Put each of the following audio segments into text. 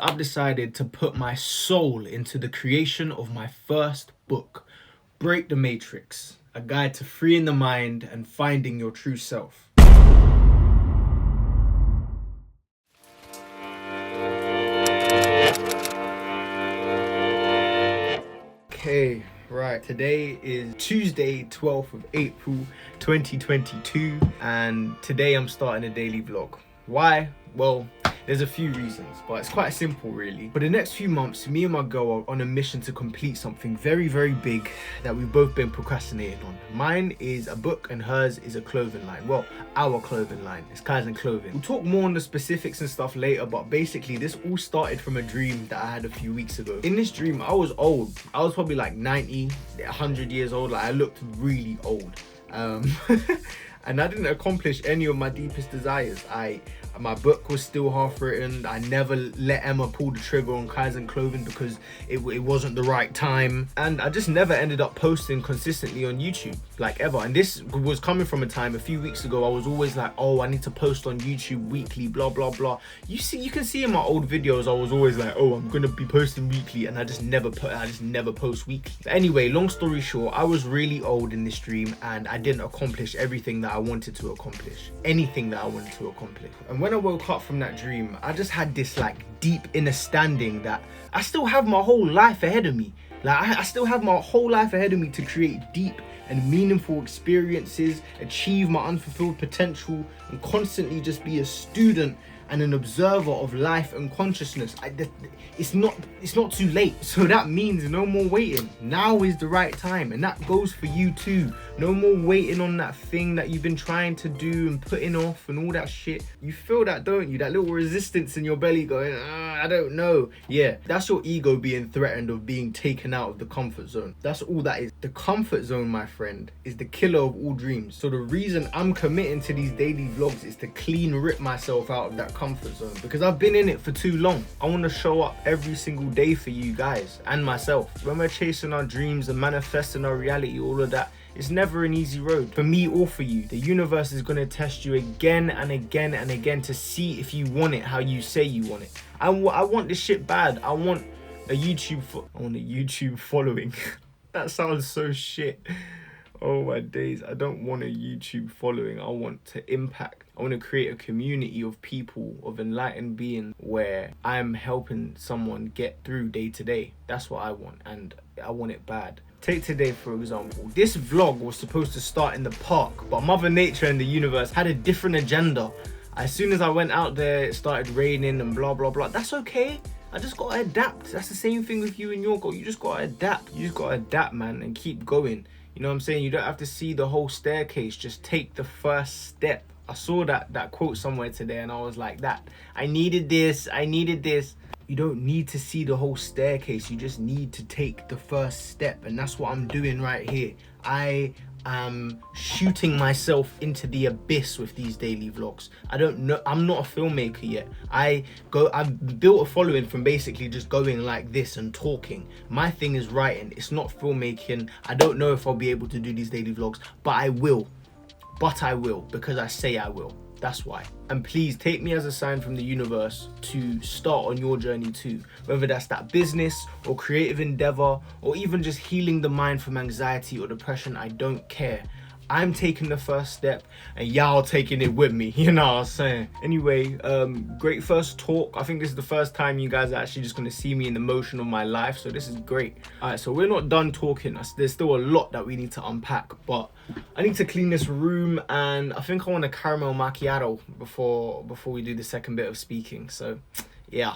I've decided to put my soul into the creation of my first book, Break the Matrix, a guide to freeing the mind and finding your true self. Okay, right, today is Tuesday, 12th of April, 2022, and today I'm starting a daily vlog. Why? Well, there's a few reasons, but it's quite simple really. For the next few months, me and my girl are on a mission to complete something very, very big that we've both been procrastinating on. Mine is a book and hers is a clothing line. Well, our clothing line. It's Kaizen clothing. We'll talk more on the specifics and stuff later, but basically this all started from a dream that I had a few weeks ago. In this dream, I was old. I was probably like 90, 100 years old. Like I looked really old. And I didn't accomplish any of my deepest desires. My book was still half written. I never let Emma pull the trigger on Kaizen clothing because it wasn't the right time. And I just never ended up posting consistently on YouTube, like ever. And this was coming from a time a few weeks ago, I was always like, oh, I need to post on YouTube weekly, blah, blah, blah. You can see in my old videos, I was always like, oh, I'm gonna be posting weekly, and I just never post weekly. But anyway, long story short, I was really old in this dream and I didn't accomplish everything that I wanted to accomplish, anything that I wanted to accomplish. And when I woke up from that dream, I just had this like deep inner standing that I still have my whole life ahead of me. Like I still have my whole life ahead of me to create deep and meaningful experiences, achieve my unfulfilled potential, and constantly just be a student and an observer of life and consciousness. It's not too late. So that means no more waiting. Now is the right time, and that goes for you too. No more waiting on that thing that you've been trying to do and putting off and all that shit. You feel that, don't you? That little resistance in your belly going, I don't know. Yeah, that's your ego being threatened of being taken out of the comfort zone. That's all that is. The comfort zone, my friend, is the killer of all dreams. So the reason I'm committing to these daily vlogs is to clean rip myself out of that comfort zone, because I've been in it for too long. I want to show up every single day for you guys and myself. When we're chasing our dreams and manifesting our reality, all of that, it's never an easy road for me or for you. The universe is going to test you again and again and again to see if you want it how you say you want it. I want this shit bad. I want a YouTube following. That sounds so shit. Oh my days. I don't want a YouTube following. I want to impact. I want to create a community of people, of enlightened beings, where I'm helping someone get through day to day. That's what I want, and I want it bad. Take today, for example. This vlog was supposed to start in the park, but Mother Nature and the universe had a different agenda. As soon as I went out there, it started raining and blah, blah, blah. That's okay. I just gotta adapt. That's the same thing with you and your goal. You just gotta adapt. You just gotta adapt, man, and keep going. You know what I'm saying? You don't have to see the whole staircase. Just take the first step. I saw that quote somewhere today and I was like, I needed this. You don't need to see the whole staircase. You just need to take the first step. And that's what I'm doing right here. I am shooting myself into the abyss with these daily vlogs. I don't know. I'm not a filmmaker yet. I've built a following from basically just going like this and talking. My thing is writing. It's not filmmaking. I don't know if I'll be able to do these daily vlogs, but I will. Because I say I will. That's why. And please take me as a sign from the universe to start on your journey too. Whether that's that business or creative endeavor or even just healing the mind from anxiety or depression, I don't care. I'm taking the first step and y'all taking it with me, you know what I'm saying? Anyway, great first talk. I think this is the first time you guys are actually just gonna see me in the motion of my life, so this is great. All right, so we're not done talking. There's still a lot that we need to unpack, but I need to clean this room and I think I want a caramel macchiato before we do the second bit of speaking, so yeah.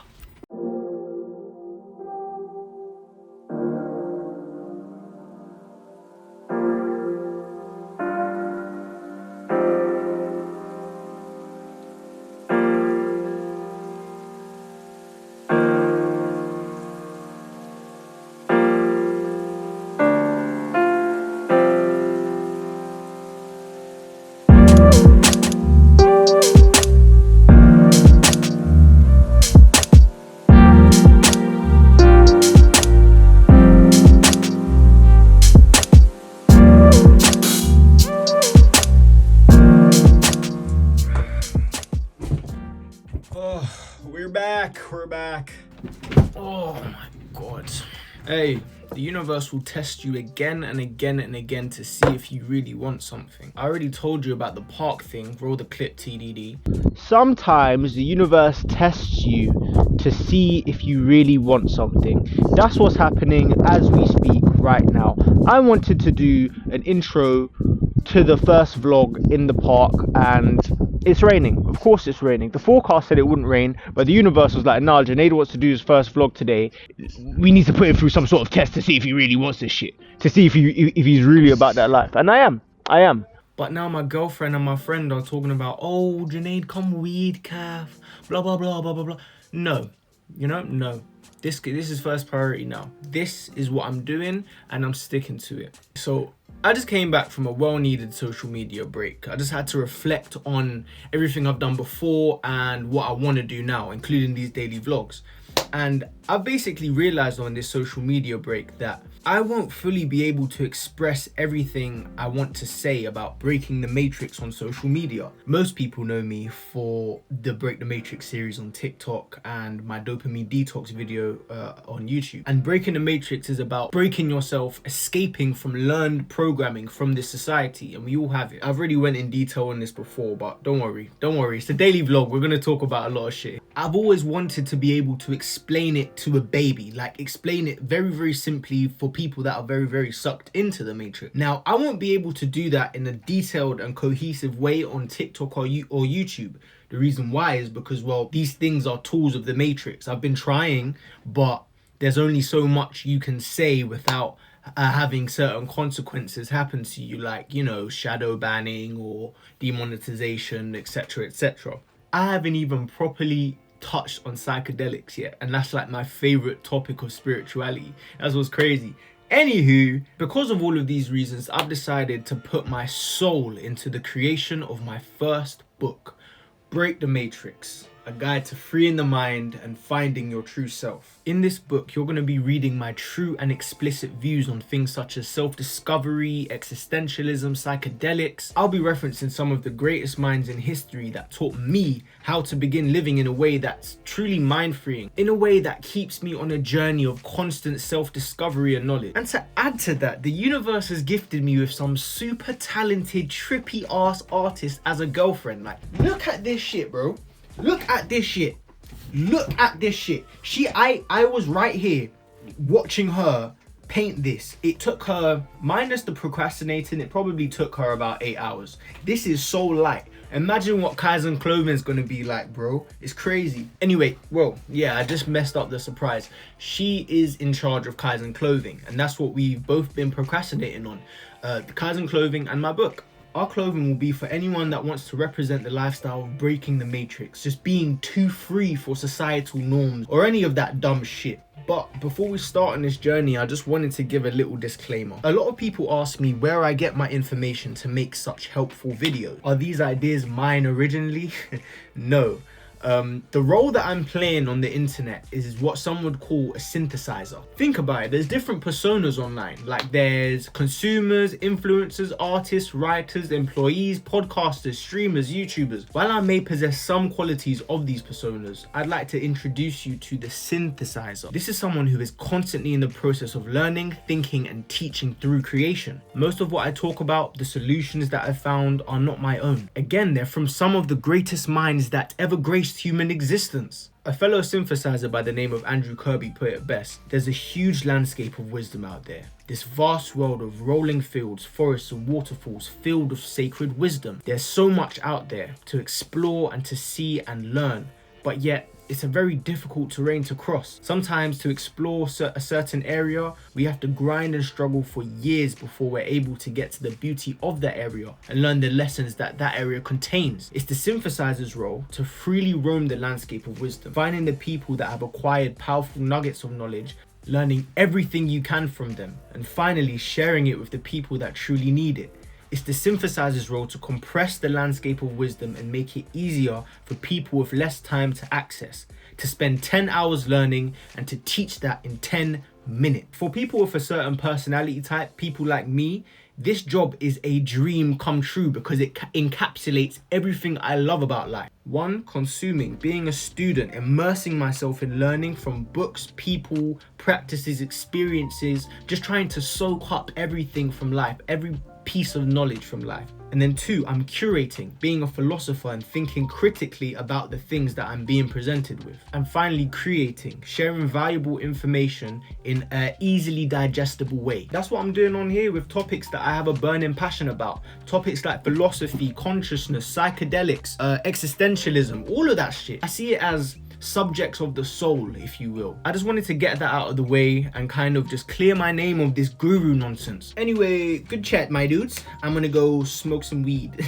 We're back. Oh my God. Hey, the universe will test you again and again and again to see if you really want something. I already told you about the park thing, roll the clip TDD. Sometimes the universe tests you to see if you really want something. That's what's happening as we speak right now. I wanted to do an intro to the first vlog in the park, and it's raining. Of course it's raining. The forecast said it wouldn't rain, but the universe was like, nah, Junaid wants to do his first vlog today. We need to put him through some sort of test to see if he really wants this shit, to see if he's really about that life. And I am. But now my girlfriend and my friend are talking about, oh, Junaid, come weed calf, blah blah blah blah blah blah. No, no. This is first priority now. This is what I'm doing, and I'm sticking to it. So I just came back from a well-needed social media break. I just had to reflect on everything I've done before and what I want to do now, including these daily vlogs. And I've basically realized on this social media break that I won't fully be able to express everything I want to say about breaking the matrix on social media. Most people know me for the Break the Matrix series on TikTok and my dopamine detox video on YouTube. And breaking the matrix is about breaking yourself, escaping from learned programming from this society, and we all have it. I've already went in detail on this before, but don't worry. It's a daily vlog. We're gonna talk about a lot of shit. I've always wanted to be able to explain it to a baby, like explain it very, very simply for people that are very, very sucked into the matrix. Now, I won't be able to do that in a detailed and cohesive way on TikTok or YouTube. The reason why is because, well, these things are tools of the matrix. I've been trying, but there's only so much you can say without having certain consequences happen to you, like, shadow banning or demonetization, etc., etc. I haven't even properly touched on psychedelics yet, and that's like my favorite topic of spirituality. That's what's crazy. Anywho, because of all of these reasons, I've decided to put my soul into the creation of my first book, Break the Matrix, a guide to freeing the mind and finding your true self. In this book, you're going to be reading my true and explicit views on things such as self-discovery, existentialism, psychedelics. I'll be referencing some of the greatest minds in history that taught me how to begin living in a way that's truly mind-freeing, in a way that keeps me on a journey of constant self-discovery and knowledge. And to add to that, the universe has gifted me with some super talented, trippy-ass artist as a girlfriend. Like, look at this shit, bro. Look at this shit. I was right here watching her paint this. It took her, minus the procrastinating, it probably took her about 8 hours. This is so light. Imagine what Kaizen clothing is going to be like, bro. It's crazy. Anyway, well, yeah, I just messed up the surprise. She is in charge of Kaizen clothing, and that's what we've both been procrastinating on. The Kaizen clothing and my book. Our clothing will be for anyone that wants to represent the lifestyle of breaking the matrix, just being too free for societal norms or any of that dumb shit. But before we start on this journey, I just wanted to give a little disclaimer. A lot of people ask me where I get my information to make such helpful videos. Are these ideas mine originally? No. The role that I'm playing on the internet is what some would call a synthesizer. Think about it, there's different personas online. Like there's consumers, influencers, artists, writers, employees, podcasters, streamers, YouTubers. While I may possess some qualities of these personas, I'd like to introduce you to the synthesizer. This is someone who is constantly in the process of learning, thinking, and teaching through creation. Most of what I talk about, the solutions that I've found, are not my own. Again, they're from some of the greatest minds that ever graced human existence. A fellow synthesizer by the name of Andrew Kirby put it best: there's a huge landscape of wisdom out there. This vast world of rolling fields, forests and waterfalls filled with sacred wisdom. There's so much out there to explore and to see and learn, but yet it's a very difficult terrain to cross. Sometimes to explore a certain area, we have to grind and struggle for years before we're able to get to the beauty of that area and learn the lessons that that area contains. It's the synthesizer's role to freely roam the landscape of wisdom, finding the people that have acquired powerful nuggets of knowledge, learning everything you can from them, and finally sharing it with the people that truly need it. It's the synthesizer's role to compress the landscape of wisdom and make it easier for people with less time to access, to spend 10 hours learning and to teach that in 10 minutes. For people with a certain personality type, people like me, This job is a dream come true because it encapsulates everything I love about life. 1, consuming, being a student, immersing myself in learning from books, people, practices, experiences, just trying to soak up everything from life, every piece of knowledge from life. And then 2, I'm curating, being a philosopher and thinking critically about the things that I'm being presented with. And finally, creating, sharing valuable information in an easily digestible way. That's what I'm doing on here with topics that I have a burning passion about. Topics like philosophy, consciousness, psychedelics, existentialism, all of that shit. I see it as subjects of the soul, if you will. I just wanted to get that out of the way and kind of just clear my name of this guru nonsense. Anyway, good chat, my dudes. I'm gonna go smoke some weed.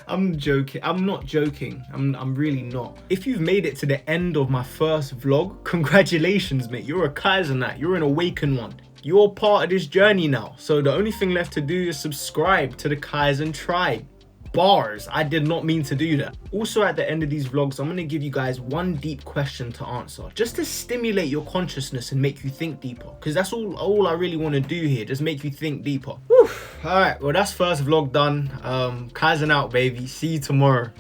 I'm joking. I'm not joking. I'm really not. If you've made it to the end of my first vlog, congratulations, mate. You're a Kaizen. You're an awakened one. You're part of this journey now. So the only thing left to do is subscribe to the Kaizen tribe. Bars. I did not mean to do that. Also, at the end of these vlogs, I'm going to give you guys one deep question to answer, just to stimulate your consciousness and make you think deeper, because that's all I really want to do here, just make you think deeper. Whew. All right, well, that's first vlog done. Kaizen out, baby. See you tomorrow.